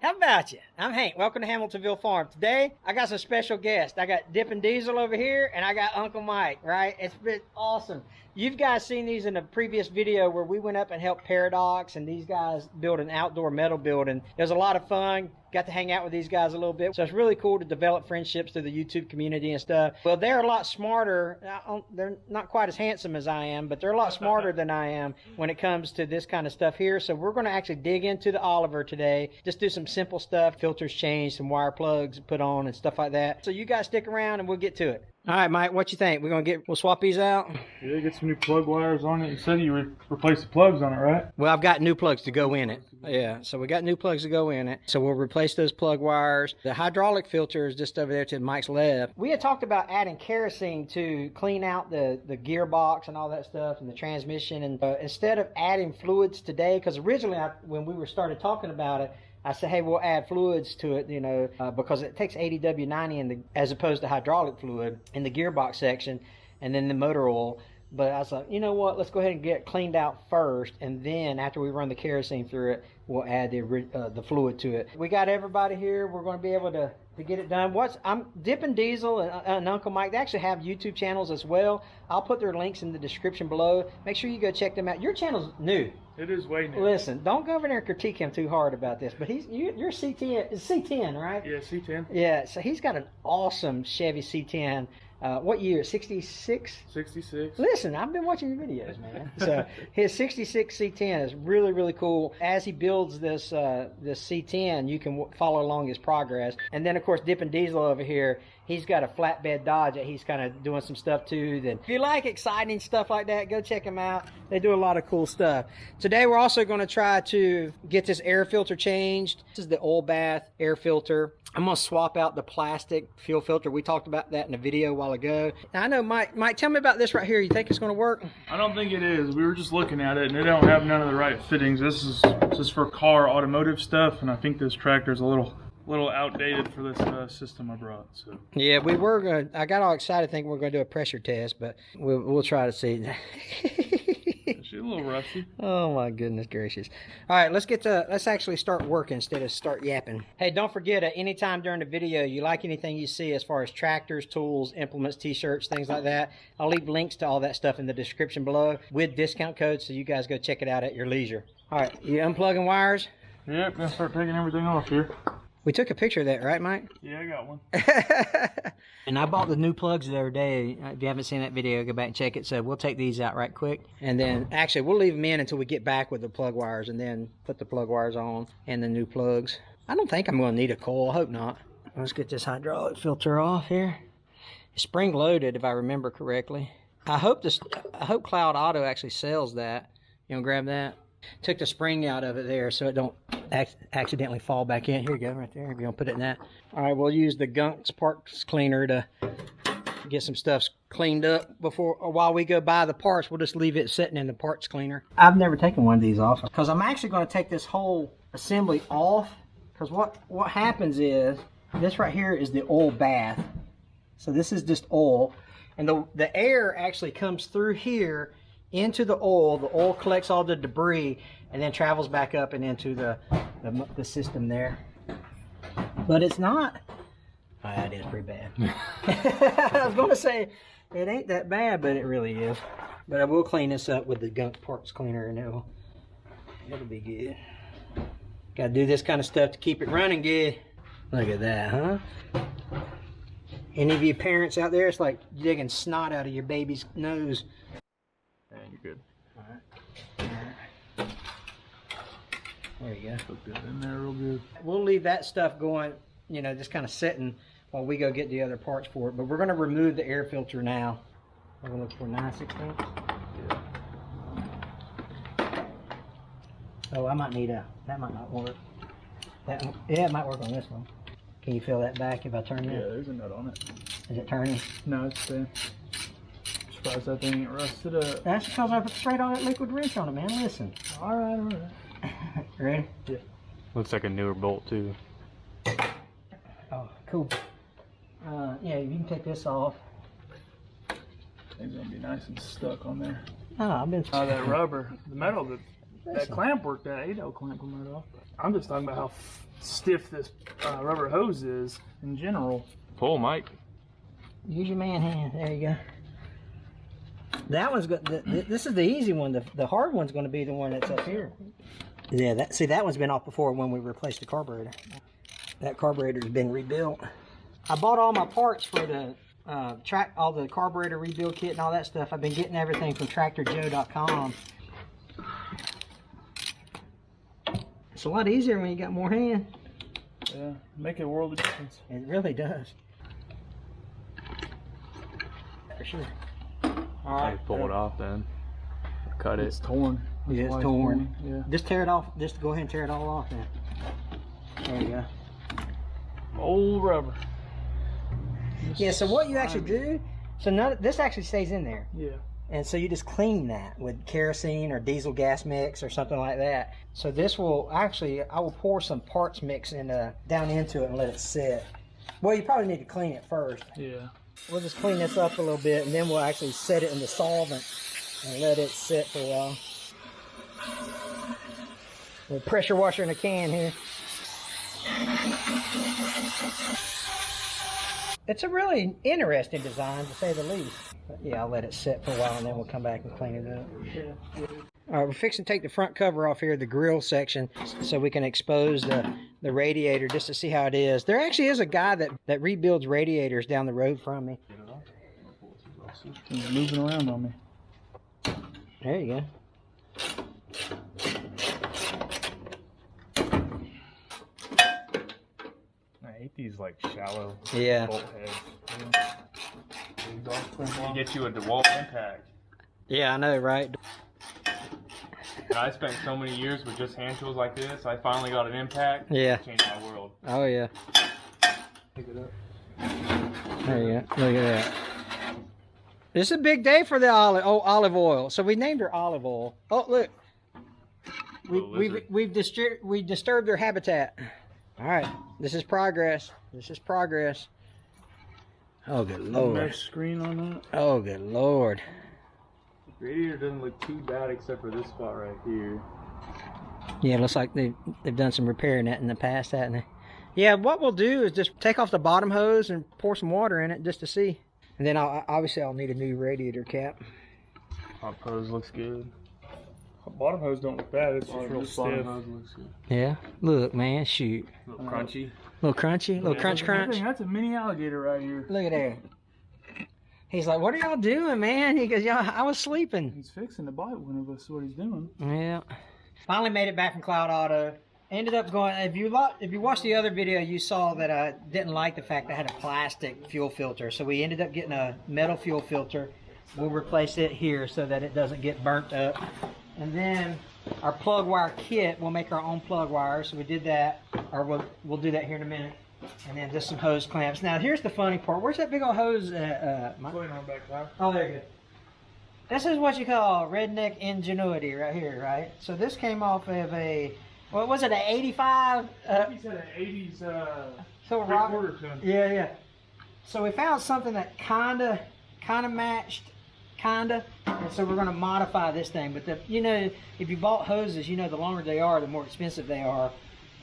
How about you? I'm Hank. Welcome to Hamiltonville Farm. Today, I got some special guests. I got Dippin' Diesel over here, and I got Uncle Mike, right? It's been awesome. You guys seen these in a previous video where we went up and helped Paradox, and these guys built an outdoor metal building. It was a lot of fun. Got to hang out with these guys a little bit. So it's really cool to develop friendships through the YouTube community and stuff. Well, they're a lot smarter. They're not quite as handsome as I am, but they're a lot smarter than I am when it comes to this kind of stuff here. So we're going to actually dig into the Oliver today. Just do some simple stuff. Filters changed, some wire plugs put on and stuff like that. So you guys stick around and we'll get to it. All right, Mike, what you think? We'll swap these out? Yeah, get some new plug wires on it. You said you replaced the plugs on it, right? Well, I've got new plugs to go in it. Yeah, so we got new plugs to go in it. So we'll replace those plug wires. The hydraulic filter is just over there to Mike's left. We had talked about adding kerosene to clean out the gearbox and all that stuff and the transmission. And instead of adding fluids today, because originally when we started talking about it, I said, hey, we'll add fluids to it, you know, because it takes 80W90 as opposed to hydraulic fluid in the gearbox section and then the motor oil. But I was like, you know what, let's go ahead and get it cleaned out first, and then after we run the kerosene through it, we'll add the fluid to it. We got everybody here. We're going to be able to get it done. I'm Dippin' Diesel and Uncle Mike. They actually have YouTube channels as well. I'll put their links in the description below. Make sure you go check them out. Your channel's new. It is way new. Listen, don't go over there and critique him too hard about this, but you're C10, it's C10, right? Yeah, C10. Yeah, so he's got an awesome Chevy C10. What year? 66? 66. Listen, I've been watching your videos, man. So his 66 C10 is really, really cool. As he builds this C10, you can follow along his progress. And then, of course, Dippin' Diesel over here, he's got a flatbed Dodge that he's kind of doing some stuff to. Then if you like exciting stuff like that, go check them out. They do a lot of cool stuff. Today, we're also going to try to get this air filter changed. This is the oil bath air filter. I'm going to swap out the plastic fuel filter. We talked about that in a video a while ago. Now, I know, Mike, tell me about this right here. You think it's going to work? I don't think it is. We were just looking at it, and they don't have none of the right fittings. This is for car automotive stuff, and I think this tractor's a little outdated for this system I brought. So yeah, we were going to, I got all excited thinking we were going to do a pressure test, but we'll try to see. She's a little rusty. Oh my goodness gracious. All right, let's actually start working instead of start yapping. Hey, don't forget, at any time during the video you like anything you see as far as tractors, tools, implements, t-shirts, things like that, I'll leave links to all that stuff in the description below with discount codes, so you guys go check it out at your leisure. All right, you unplugging wires? Yep, gonna start taking everything off here. We took a picture of that, right, Mike? Yeah, I got one. And I bought the new plugs the other day. If you haven't seen that video, go back and check it. So we'll take these out right quick. And then, actually, we'll leave them in until we get back with the plug wires and then put the plug wires on and the new plugs. I don't think I'm going to need a coil. I hope not. Let's get this hydraulic filter off here. It's spring loaded, if I remember correctly. I hope Cloud Auto actually sells that. You want to grab that? Took the spring out of it there so it don't accidentally fall back in. Here you go, right there. If you want to put it in that. All right, we'll use the Gunks parts cleaner to get some stuff cleaned up while we go buy the parts. We'll just leave it sitting in the parts cleaner. I've never taken one of these off because I'm actually going to take this whole assembly off, because what happens is this right here is the oil bath. So this is just oil, and the air actually comes through here into the oil collects all the debris and then travels back up and into the system there. But it's not, it is pretty bad. I was going to say it ain't that bad, but it really is. But I will clean this up with the Gunk parts cleaner, and it'll be good. Gotta do this kind of stuff to keep it running good. Look at that, huh? Any of you parents out there, it's like digging snot out of your baby's nose. And you're good. All right. There you go. Put that in there real good. We'll leave that stuff going, you know, just kind of sitting while we go get the other parts for it. But we're going to remove the air filter now. We're going to look for 9/16. Yeah. Oh, I might need that might not work. Yeah, it might work on this one. Can you feel that back if I turn it? Yeah, there's a nut on it. Is it turning? No, it's thin. Surprised that thing ain't rusted up. That's because I put straight on that liquid wrench on it, man. Listen. All right. Ready? Yeah. Looks like a newer bolt too. Oh, cool. Yeah, you can take this off. Thing's gonna be nice and stuck on there. Oh, I've been. Oh, that rubber, the metal, That clamp worked, that 8L clamp come right off. I'm just talking about how stiff this rubber hose is in general. Pull, Mike. Use your man hand. There you go. That one's good. This is the easy one. The hard one's going to be the one that's up here. Yeah, that one's been off before when we replaced the carburetor. That carburetor's been rebuilt. I bought all my parts for the all the carburetor rebuild kit and all that stuff. I've been getting everything from TractorJoe.com. It's a lot easier when you got more hand. Yeah, make a world of difference. It really does. For sure. All right. Pull it off then. Cut it. It's torn. Yeah, it's torn. Yeah. Just tear it off. Just go ahead and tear it all off then. There you go. Old rubber. Yeah, so what you actually do, so this actually stays in there. Yeah. And so you just clean that with kerosene or diesel gas mix or something like that. So this will actually, I will pour some parts mix down into it and let it sit. Well, you probably need to clean it first. Yeah. We'll just clean this up a little bit and then we'll actually set it in the solvent and let it sit for a while. A pressure washer in a can here. It's a really interesting design, to say the least. But yeah, I'll let it sit for a while and then we'll come back and clean it up. Yeah. All right, we're fixing to take the front cover off here, the grill section, so we can expose the radiator just to see how it is. There actually is a guy that rebuilds radiators down the road from me. He's moving around on me. There you go. I hate these like shallow bolt heads. You get you a DeWalt impact. Yeah, I know, right? And I spent so many years with just hand tools like this. I finally got an impact. Yeah. It changed my world. Oh yeah. Pick it up. There you go. Look at that. This is a big day for the olive oil. So we named her Olive Oil. Oh look. We've disturbed their habitat. All right. This is progress. This is progress. Oh good lord. Mesh screen on that. Oh good lord. The radiator doesn't look too bad except for this spot right here. Yeah, it looks like they've done some repairing that in the past, haven't they? Yeah, what we'll do is just take off the bottom hose and pour some water in it just to see. And then obviously I'll need a new radiator cap. Top hose looks good. Bottom hose don't look bad. It's just real Bottom stiff. hose looks good. Yeah, look man, shoot. A little crunchy. Little crunchy, little crunch. That's a mini alligator right here. Look at there. He's like, what are y'all doing, man? He goes, y'all, I was sleeping. He's fixing to bite one of us. What he's doing. Yeah. Finally made it back from Cloud Auto. Ended up going, if you watched the other video, you saw that I didn't like the fact that I had a plastic fuel filter. So we ended up getting a metal fuel filter. We'll replace it here so that it doesn't get burnt up. And then our plug wire kit, we'll make our own plug wires. So we did that, or we'll do that here in a minute. And then just some hose clamps. Now here's the funny part. Where's that big old hose? Putting on back there. Oh, there you go. This is what you call redneck ingenuity right here, right? So this came off of a, what was it, an 85? He said an 80s so three-quarter ton. Yeah. So we found something that kind of matched, and so we're going to modify this thing. But if you bought hoses, the longer they are, the more expensive they are.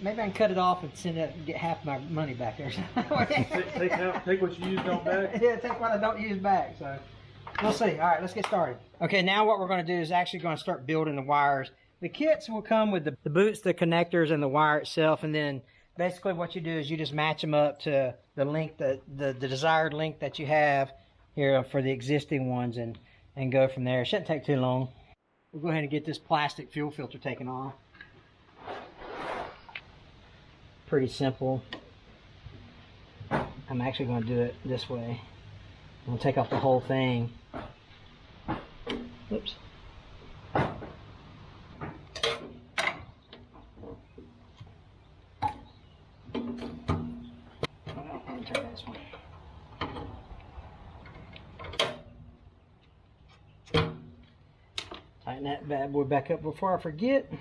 Maybe I can cut it off and send it and get half my money back there. take what you used on back. Yeah, take what I don't use back. So we'll see. All right, let's get started. Okay, now what we're going to do is actually going to start building the wires. The kits will come with the boots, the connectors, and the wire itself. And then basically what you do is you just match them up to the length, the desired length that you have here for the existing ones, and go from there. It shouldn't take too long. We'll go ahead and get this plastic fuel filter taken off. Pretty simple. I'm actually going to do it this way. I'm going to take off the whole thing. Oops. Let me try this one. Tighten that bad boy back up before I forget.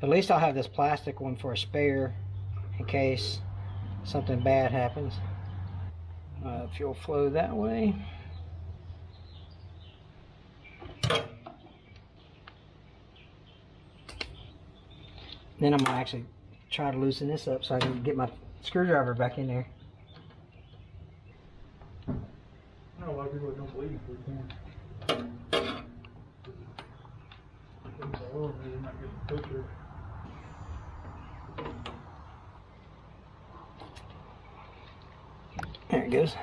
At least I'll have this plastic one for a spare in case something bad happens. Fuel flow that way. Then I'm gonna actually try to loosen this up so I can get my screwdriver back in there. I know a lot of people don't believe it. There it goes.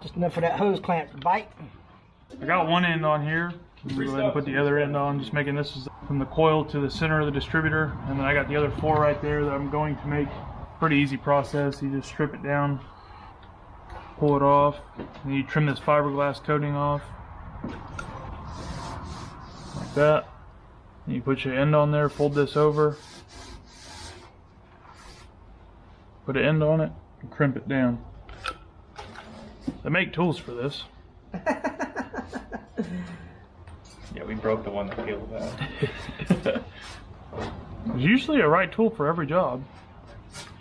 Just enough for that hose clamp to bite. I got one end on here. I'm going to go ahead and put the other end on, just making this from the coil to the center of the distributor. And then I got the other 4 right there that I'm going to make. Pretty easy process. You just strip it down, pull it off, and you trim this fiberglass coating off. Like that. And you put your end on there, fold this over, put an end on it, and crimp it down. They make tools for this. Yeah, we broke the one that peeled that. There's usually a right tool for every job.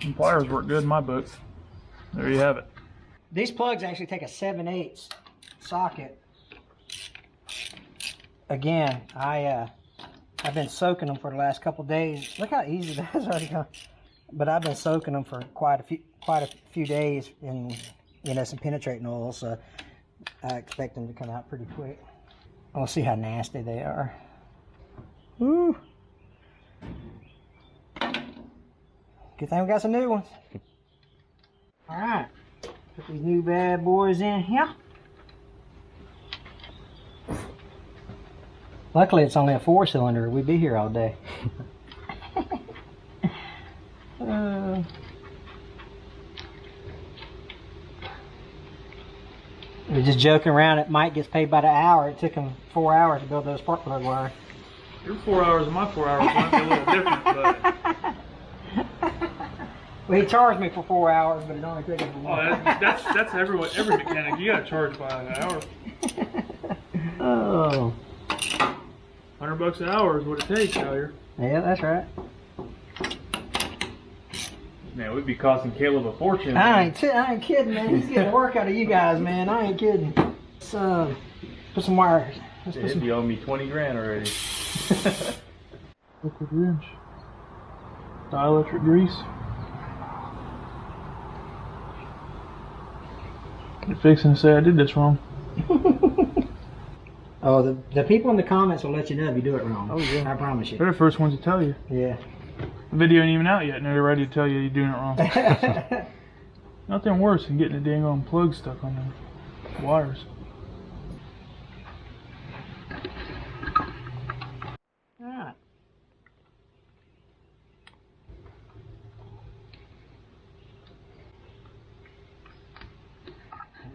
And pliers work good in my book. There you have it. These plugs actually take a 7/8 socket. Again, I've been soaking them for the last couple days. Look how easy that's already gone. But I've been soaking them for quite a few days in some penetrating oil, so I expect them to come out pretty quick. We'll see how nasty they are. Woo! Good thing we got some new ones. All right, put these new bad boys in here. Luckily, it's only a 4-cylinder. We'd be here all day. We're just joking around that Mike gets paid by the hour. It took him 4 hours to build those spark plug wires. Your 4 hours and my 4 hours might be a little different, but... Well, he charged me for 4 hours, but it only took him for 1. Oh, that's every mechanic. You gotta charge by an hour. Oh. $100 an hour is what it takes out here. Yeah, that's right. Man, we'd be costing Caleb a fortune. I ain't kidding, man. He's getting work out of you guys, man. I ain't kidding. So, put some wires. It'd be owing me 20 grand already. Liquid wrench. Dielectric grease. You're fixing to say I did this wrong. Oh, the people in the comments will let you know if you do it wrong. Oh, yeah. I promise you. They're the first ones to tell you. Yeah. The video ain't even out yet, and they're ready to tell you you're doing it wrong. Nothing worse than getting a dang on plug stuck on the wires. Alright.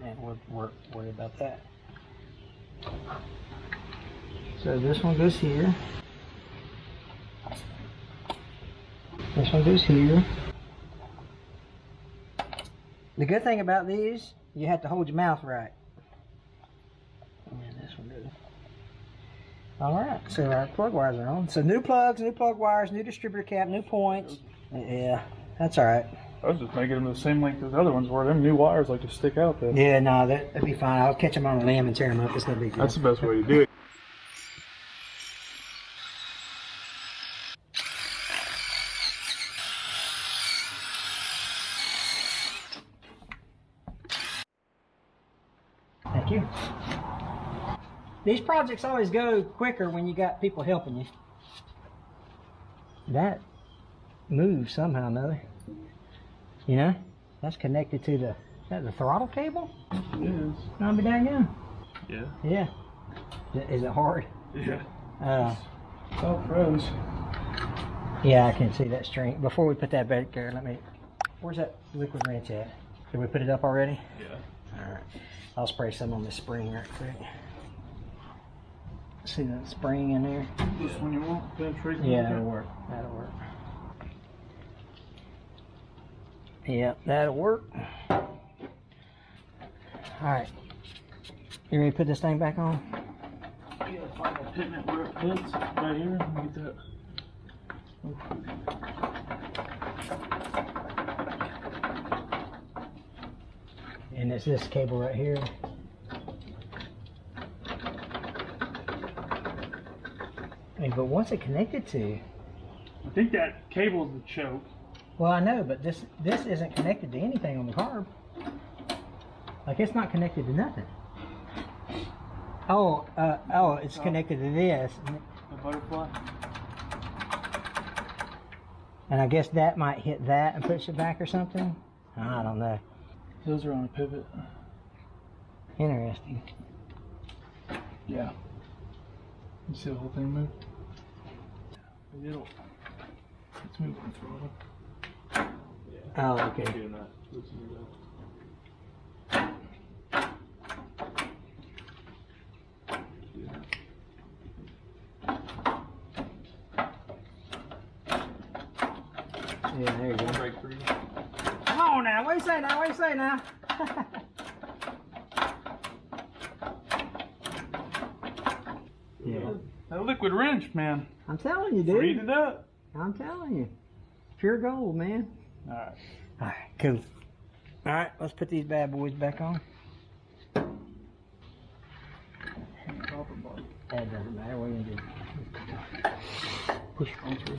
And we'll worry about that. So this one goes here. This one goes here. The good thing about these, you have to hold your mouth right. And this one goes. Alright, so our plug wires are on. So new plugs, new plug wires, new distributor cap, new points. Yeah, that's alright. I was just making them the same length as the other ones were. Them new wires like to stick out though. Yeah, no, that'd be fine. I'll catch them on a limb and tear them up. It's no big deal. That's the best way to do it. Thank you. These projects always go quicker when you got people helping you. That moves somehow or another. You know? That's connected to the, is that the throttle cable? It is. Not be dang good. Yeah. Yeah. Is it hard? Yeah. Oh, froze. yeah, I can see that string. Before we put that back there, where's that liquid wrench at? Did we put it up already? Yeah. Alright. I'll spray some on the spring right quick. See that spring in there? This one you want? Penetration? Yeah, that'll work. That'll work. Yeah, that'll work. Alright. You ready to put this thing back on? Yeah, find the pigment where it fits. Right here. Let me get that. And it's this cable right here. I mean, but what's it connected to? I think that cable's the choke. Well, I know, but this isn't connected to anything on the carb. Like, it's not connected to nothing. Oh, it's connected to this. The butterfly. And I guess that might hit that and push it back or something. I don't know. Those are on a pivot. Interesting. Yeah. You see the whole thing move? It's moving through. Oh, okay. Doing that. Yeah, there you go. Break free. Come on now, what do you say now? What do you say now? Yeah. That liquid wrench, man. I'm telling you, dude. Read it up. I'm telling you. Pure gold, man. Alright. Alright, cool. Alright, let's put these bad boys back on. That doesn't matter. What are you gonna do? Push on through.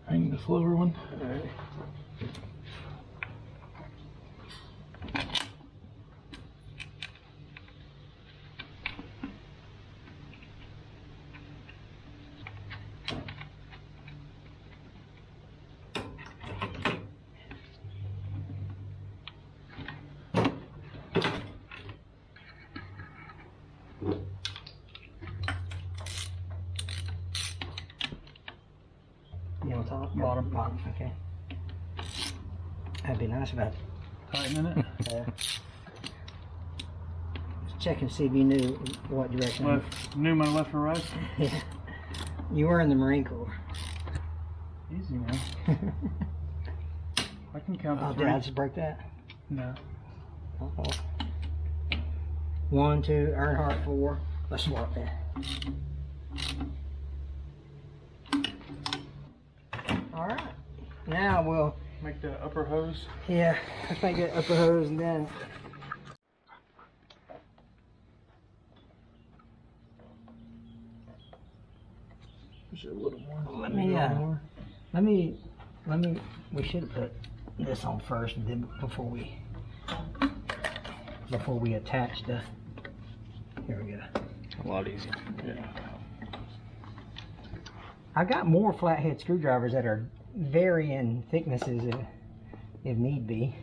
Hang the slower one. Alright. You on top? Bottom. Bottom, okay. That'd be nice about Tighten it. yeah. Just check and see if you knew what direction. Left. Knew my left or right. Yeah. You were in the Marine Corps. Easy, man. I can count Oh, to did three. I just break that? No. Uh-oh. 1, 2, Earnhardt 4. Let's swap that. Alright. Now we'll, Make the upper hose. yeah, let's make that upper hose and then. Push it a little more. Let me, we should have put this on first and then before we attach the, here we go. A lot easier. Yeah. I got more flathead screwdrivers that are varying thicknesses if need be.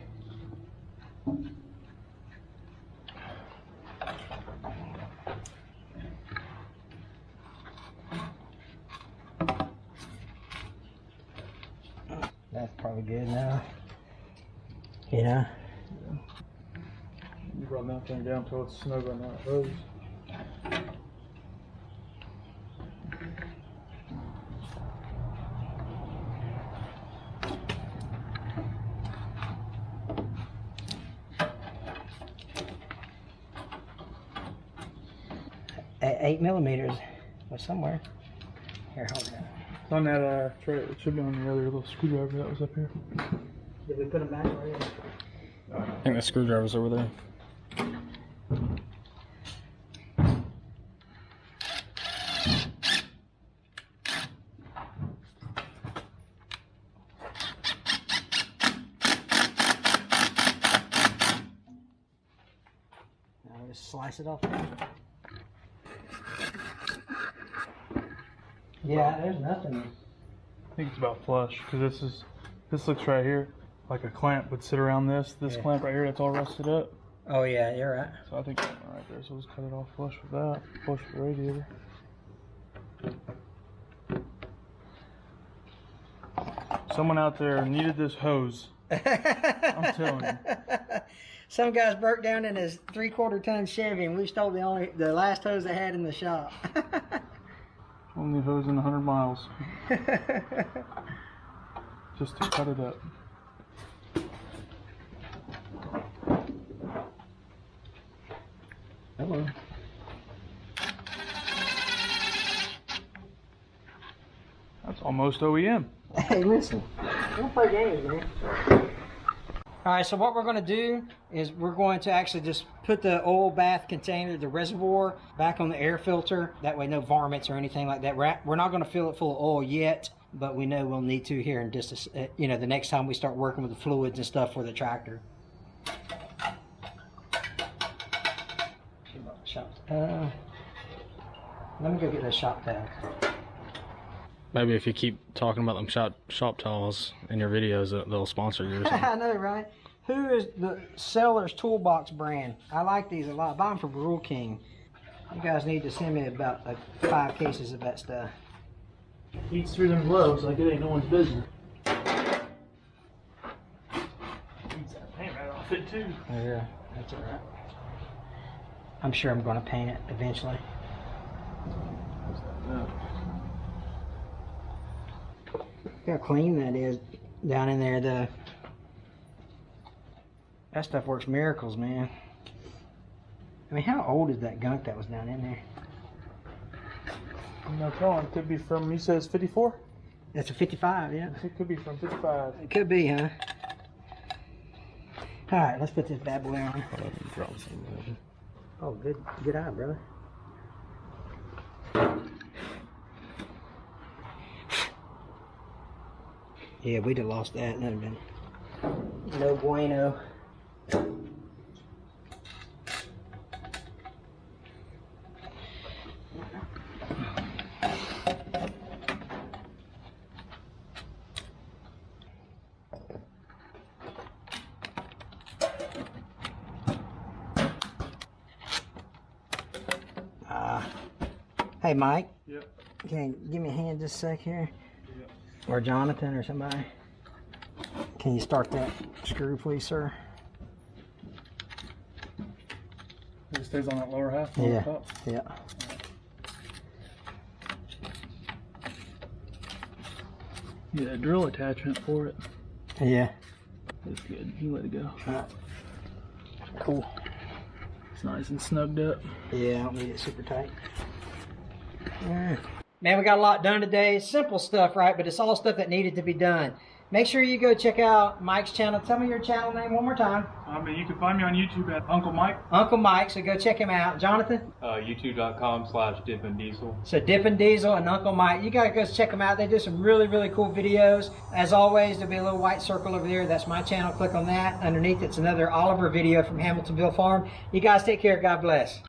That's probably good now. You know? You run that thing down till it's snug on that hose. At 8 millimeters was somewhere. Here, hold on. It's on that tray. It should be on the other little screwdriver that was up here. Did we put them back already? I think the screwdriver's over there. Now just slice it off there. Yeah, there's nothing. I think it's about flush because this looks right here like a clamp would sit around this. This Yeah. clamp right here, that's all rusted up. Oh yeah, you're right. So I think that one right there. So let's cut it off flush with that. Flush with the radiator. Someone out there needed this hose. I'm telling you. Some guy's broke down in his 3/4 ton Chevy, and we stole the last hose they had in the shop. Only hose in 100 miles. Just to cut it up. Hello. That's almost OEM. Hey, listen. Don't play games, man. All right, so what we're going to do is we're going to actually just put the oil bath container, the reservoir, back on the air filter. That way no varmints or anything like that. We're not going to fill it full of oil yet, but we know we'll need to here in just, the next time we start working with the fluids and stuff for the tractor. Let me go get those shop tags. Maybe if you keep talking about them shop towels in your videos, they'll sponsor you or something. I know, right? Who is the Seller's Toolbox brand? I like these a lot. I buy them from Rural King. You guys need to send me about like 5 cases of that stuff. Eats through them gloves like it ain't no one's business. Eats that paint right off it too. Yeah, that's all right. I'm sure I'm going to paint it eventually. Look how clean that is down in there. That stuff works miracles, man. I mean, how old is that gunk that was down in there? I'm not telling. It could be from, he says 54? That's a 55, yeah. It could be from 55. It could be, huh? All right, let's put this bad boy on. Oh, good eye, brother. Yeah, we'd have lost that. That'd have been no bueno. Hey, Mike. Yep. Can you give me a hand just a sec here? Yep. Or Jonathan or somebody. Can you start that screw, please, sir? It stays on that lower half? Yeah. Top? Yeah. Yeah, a drill attachment for it. Yeah. That's good. You let it go. Cool. It's nice and snugged up. Yeah, I don't need it super tight. Man, we got a lot done today. Simple stuff, right? But it's all stuff that needed to be done. Make sure you go check out Mike's channel. Tell me your channel name one more time. You can find me on YouTube at Uncle Mike. Uncle Mike, so go check him out. Jonathan? YouTube.com/DippinDiesel. So Dippin' Diesel and Uncle Mike, you gotta go check them out. They do some really, really cool videos. As always, there'll be a little white circle over there. That's my channel. Click on that. Underneath, it's another Oliver video from Hamiltonville Farm. You guys take care. God bless.